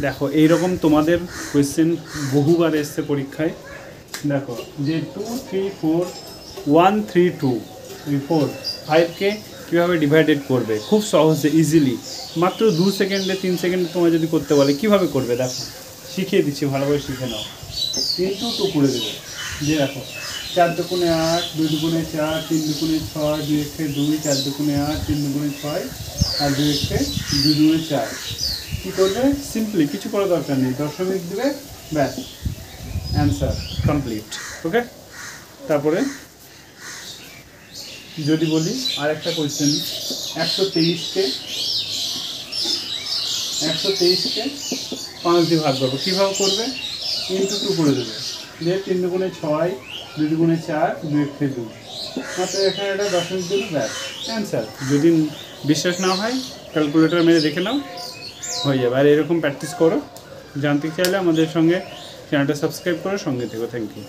দেখো এইরকম তোমাদের কোয়েশ্চেন বহুবার এসছে পরীক্ষায়। দেখো যে 2 3 4 1 3 2 3 4 5কে কীভাবে ডিভাইডেড করবে খুব সহজে ইজিলি, মাত্র 2 সেকেন্ডে 3 সেকেন্ডে তোমার যদি করতে বলে কীভাবে করবে দেখো শিখিয়ে দিচ্ছি, ভালোভাবে শিখে নাও। 3 2 করে দেবে, যে দেখো 4 দুগুণে 8, 2 দুগুণে 4, 3 দুগুণে 6, 2 একে 2, 4 দুগুণে 8, 3 দুগুণে 6 আর 2 একে 2 দুগুণে 4। কী করবে? সিম্পলি কিছু করার দরকার নেই, দশমিক দেবে, ব্যাস অ্যান্সার কমপ্লিট। ওকে, তারপরে যদি বলি আর একটা কোয়েশ্চেন, 123কে 5 দিয়ে ভাগ করবো, কীভাবে করবে? ইন্টু 2 করে দেবে, যে 3 দুগুণে 6, 2 দুগুণে 4, 2 একে 2, মাত্র এখানে একটা দশমিক দেবে, ব্যাস অ্যান্সার। যদি বিশ্বাস না হয় ক্যালকুলেটর মেরে দেখে নাও, হয়ে যাবে। আর এরকম প্র্যাকটিস করো। জানতে চাইলে আমাদের সঙ্গে চ্যানেলটা সাবস্ক্রাইব করো, সঙ্গে থেকো। Thank you.